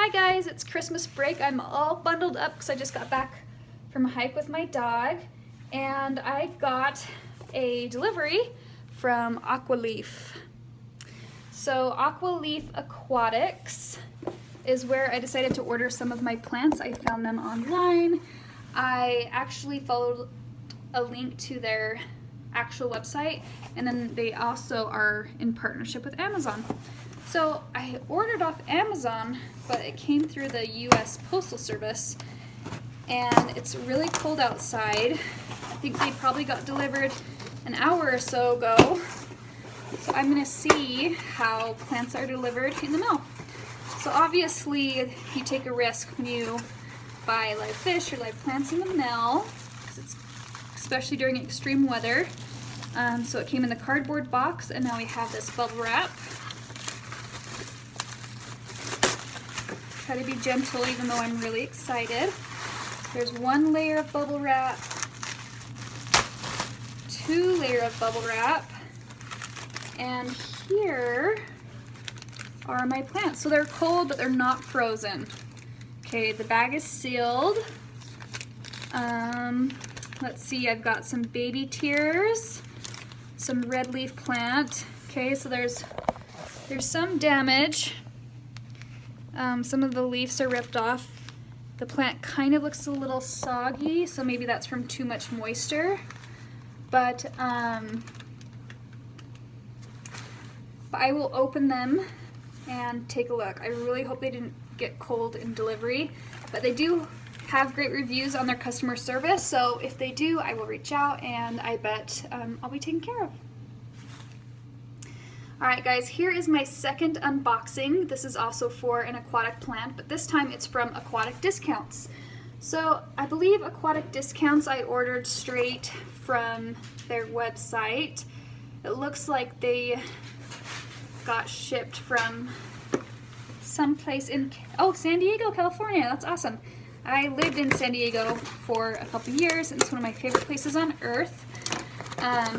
Hi guys, it's Christmas break. I'm all bundled up because I just got back from a hike with my dog, and I got a delivery from Aquatic. So Aquatic Aquatics is where I decided to order some of my plants. I found them online. I actually followed a link to their actual website, and then they also are in partnership with Amazon. So I ordered off Amazon, but it came through the US Postal Service, and it's really cold outside. I think they probably got delivered an hour or so ago. So I'm gonna see how plants are delivered in the mail. So obviously you take a risk when you buy live fish or live plants in the mail, especially during extreme weather. So it came in the cardboard box, and now we have this bubble wrap. Try to be gentle even though I'm really excited. There's one layer of bubble wrap, two layers of bubble wrap, and here are my plants. So they're cold, but they're not frozen. Okay, the bag is sealed. Let's see, I've got some baby tears, some red leaf plant. Okay, so there's some damage. Some of the leaves are ripped off. The plant kind of looks a little soggy, so maybe that's from too much moisture. But I will open them and take a look. I really hope they didn't get cold in delivery, but they do have great reviews on their customer service, so if they do, I will reach out, and I bet I'll be taken care of. Alright guys, here is my second unboxing. This is also for an aquatic plant, but this time it's from Aquatic Discounts. So I believe Aquatic Discounts I ordered straight from their website. It looks like they got shipped from someplace in, San Diego, California. That's awesome. I lived in San Diego for a couple years, and it's one of my favorite places on earth.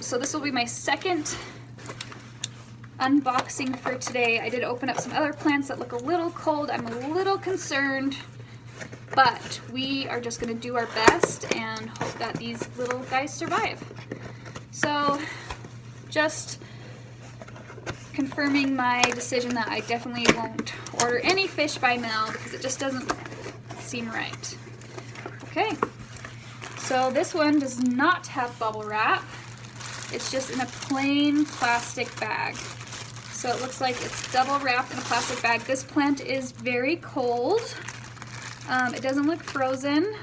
So this will be my second unboxing for today. I did open up some other plants that look a little cold. I'm a little concerned, but we are just going to do our best and hope that these little guys survive. So just confirming my decision that I definitely won't order any fish by mail because it just doesn't seem right. Okay, so this one does not have bubble wrap. It's just in a plain plastic bag. So it looks like it's double wrapped in a plastic bag. This plant is very cold. It doesn't look frozen.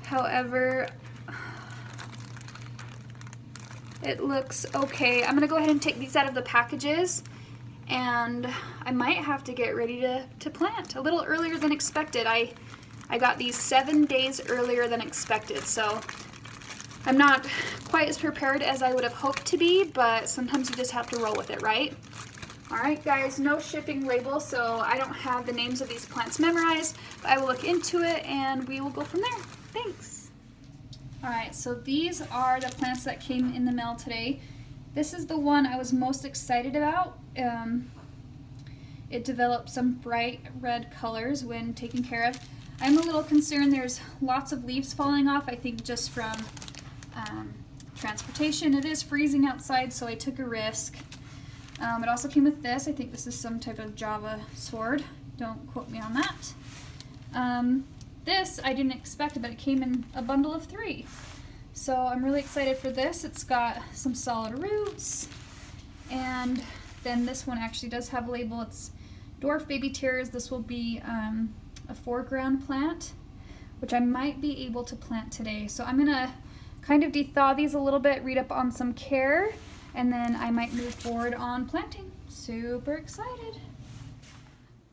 However, it looks okay. I'm gonna go ahead and take these out of the packages, and I might have to get ready to plant a little earlier than expected. I got these 7 days earlier than expected, so I'm not quite as prepared as I would have hoped to be, but sometimes you just have to roll with it, right? Alright guys, no shipping label, so I don't have the names of these plants memorized, but I will look into it and we will go from there. Thanks! Alright, so these are the plants that came in the mail today. This is the one I was most excited about. It developed some bright red colors when taken care of. I'm a little concerned there's lots of leaves falling off, I think just from transportation. It is freezing outside, so I took a risk. It also came with this. I think this is some type of Java sword. Don't quote me on that. This I didn't expect, but it came in a bundle of 3. So I'm really excited for this. It's got some solid roots, and then this one actually does have a label. It's dwarf baby tears. This will be a foreground plant, which I might be able to plant today. So I'm gonna kind of de-thaw these a little bit, read up on some care, and then I might move forward on planting. Super excited.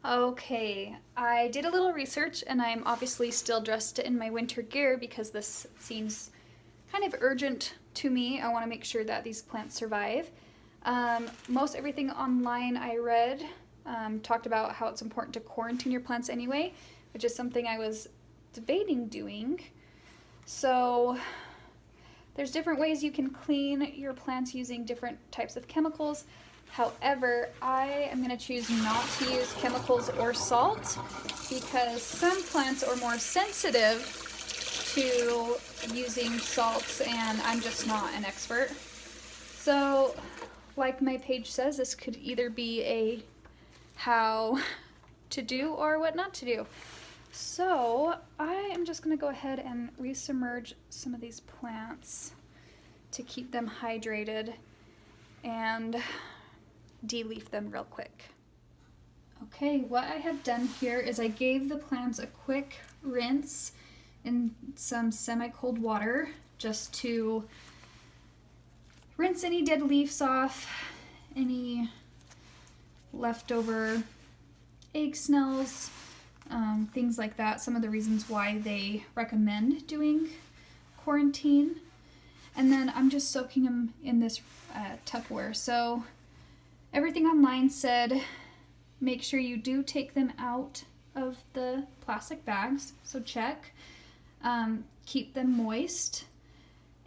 Okay, I did a little research, and I'm obviously still dressed in my winter gear because this seems kind of urgent to me. I want to make sure that these plants survive. Most everything online I read talked about how it's important to quarantine your plants anyway, which is something I was debating doing. So there's different ways you can clean your plants using different types of chemicals. However, I am going to choose not to use chemicals or salt because some plants are more sensitive to using salts, and I'm just not an expert. So, like my page says, this could either be a how to do or what not to do. So, I am just going to go ahead and resubmerge some of these plants to keep them hydrated and de-leaf them real quick. Okay, what I have done here is I gave the plants a quick rinse in some semi-cold water just to rinse any dead leaves off, any leftover egg smells, things like that. Some of the reasons why they recommend doing quarantine. And then I'm just soaking them in this Tupperware. So everything online said make sure you do take them out of the plastic bags, so check. Keep them moist,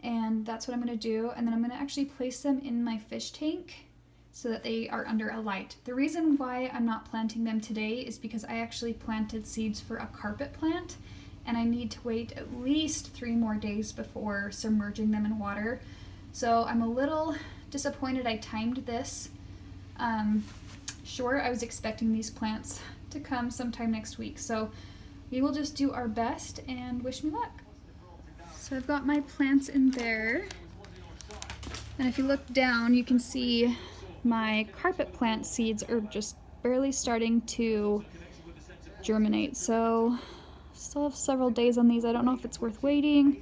and that's what I'm going to do. And then I'm going to actually place them in my fish tank so that they are under a light. The reason why I'm not planting them today is because I actually planted seeds for a carpet plant, and I need to wait at least 3 more days before submerging them in water. So I'm a little disappointed I timed this. Sure, I was expecting these plants to come sometime next week, so we will just do our best and wish me luck. So I've got my plants in there, and if you look down, you can see my carpet plant seeds are just barely starting to germinate. So still have several days on these. I don't know if it's worth waiting.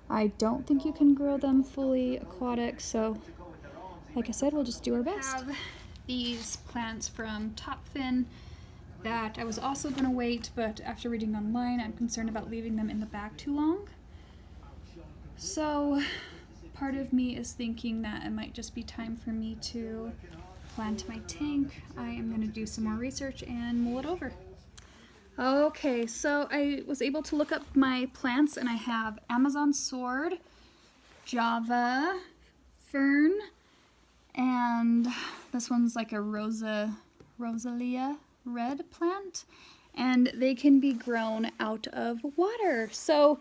I don't think you can grow them fully aquatic, so like I said, we'll just do our best. I have these plants from Topfin that I was also going to wait, but after reading online, I'm concerned about leaving them in the bag too long. So part of me is thinking that it might just be time for me to plant my tank. I am going to do some more research and mull it over. Okay, so I was able to look up my plants, and I have Amazon sword, Java, fern, and this one's like a Rosalia red plant, and they can be grown out of water. So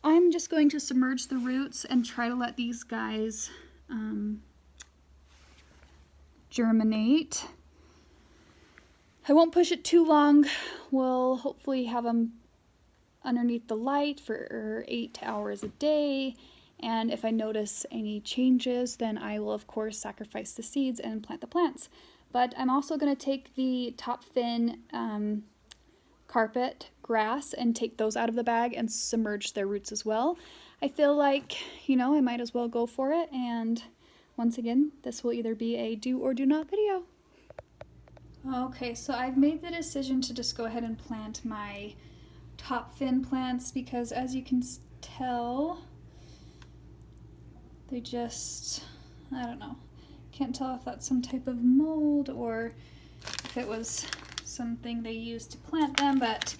I'm just going to submerge the roots and try to let these guys germinate. I won't push it too long. We'll hopefully have them underneath the light for 8 hours a day. And if I notice any changes, then I will of course sacrifice the seeds and plant the plants. But I'm also going to take the Topfin carpet grass and take those out of the bag and submerge their roots as well. I feel like, I might as well go for it. And once again, this will either be a do or do not video. Okay, so I've made the decision to just go ahead and plant my Topfin plants because, as you can tell, they just, I don't know, can't tell if that's some type of mold or if it was something they used to plant them, but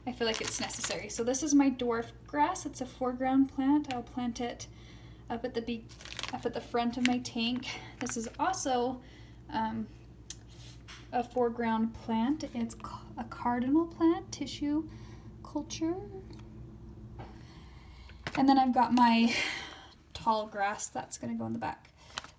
I feel like it's necessary. So this is my dwarf grass. It's a foreground plant. I'll plant it up at the front of my tank. This is also a foreground plant. It's a cardinal plant, tissue culture. And then I've got my tall grass that's going to go in the back.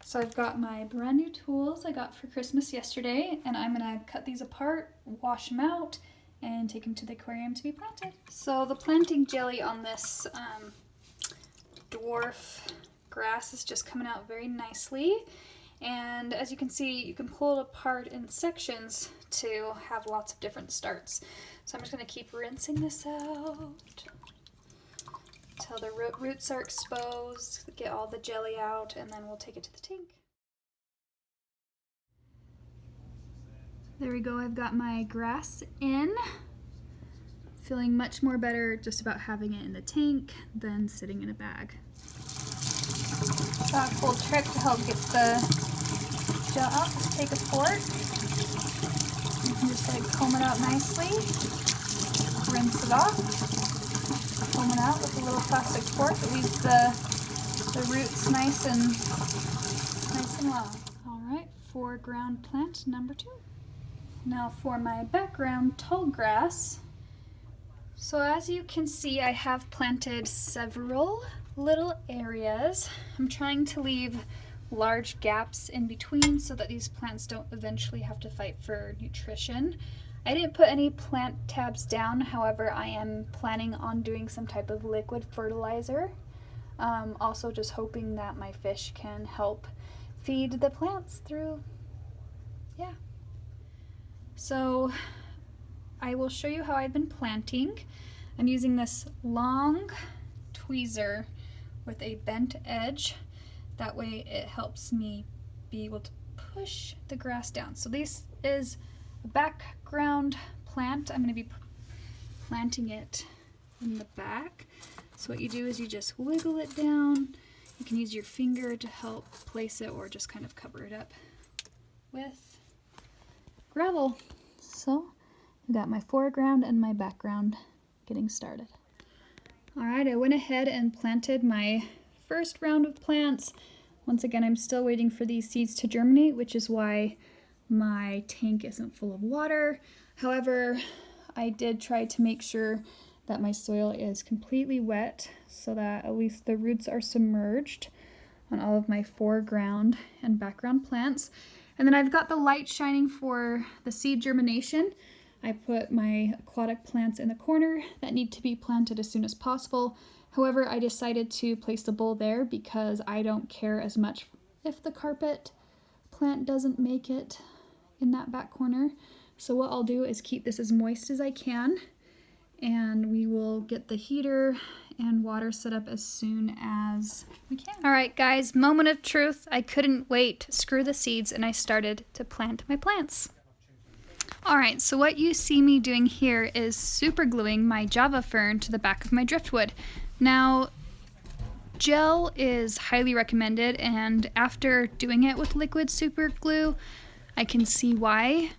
So I've got my brand new tools I got for Christmas yesterday, and I'm going to cut these apart, wash them out, and take them to the aquarium to be planted. So the planting jelly on this dwarf grass is just coming out very nicely. And as you can see, you can pull it apart in sections to have lots of different starts. So I'm just going to keep rinsing this out until the roots are exposed, get all the jelly out, and then we'll take it to the tank. There we go, I've got my grass in. Feeling much more better just about having it in the tank than sitting in a bag. Got a cool trick to help get the gel out. Just take a fork. You can just comb it out nicely. Rinse it off. Comb it out with a little plastic fork. It leaves the roots nice and long. All right, foreground plant number 2. Now for my background tall grass. So as you can see, I have planted several little areas. I'm trying to leave large gaps in between so that these plants don't eventually have to fight for nutrition. I didn't put any plant tabs down, however, I am planning on doing some type of liquid fertilizer. Also just hoping that my fish can help feed the plants through, yeah. So I will show you how I've been planting. I'm using this long tweezer with a bent edge. That way it helps me be able to push the grass down. So this is a background plant. I'm going to be planting it in the back. So what you do is you just wiggle it down. You can use your finger to help place it or just kind of cover it up with gravel. So I've got my foreground and my background getting started. Alright, I went ahead and planted my first round of plants. Once again, I'm still waiting for these seeds to germinate, which is why my tank isn't full of water. However, I did try to make sure that my soil is completely wet so that at least the roots are submerged on all of my foreground and background plants. And then I've got the light shining for the seed germination. I put my aquatic plants in the corner that need to be planted as soon as possible. However, I decided to place the bowl there because I don't care as much if the carpet plant doesn't make it in that back corner. So what I'll do is keep this as moist as I can, and we will get the heater and water set up as soon as we can. All right, guys, moment of truth. I couldn't wait. Screw the seeds, and I started to plant my plants. All right, so what you see me doing here is super gluing my Java fern to the back of my driftwood. Now, gel is highly recommended, and after doing it with liquid super glue, I can see why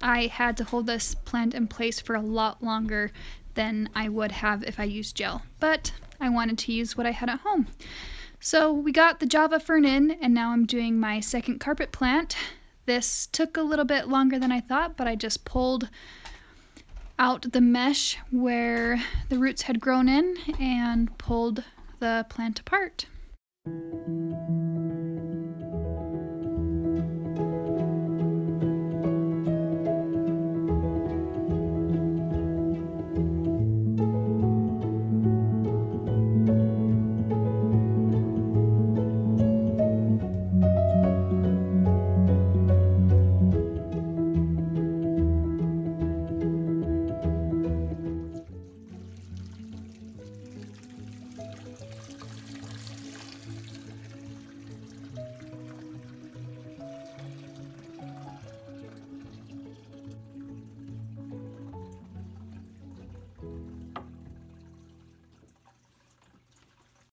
I had to hold this plant in place for a lot longer than I would have if I used gel. But I wanted to use what I had at home. So we got the Java fern in, and now I'm doing my second carpet plant. This took a little bit longer than I thought, but I just pulled out the mesh where the roots had grown in and pulled the plant apart.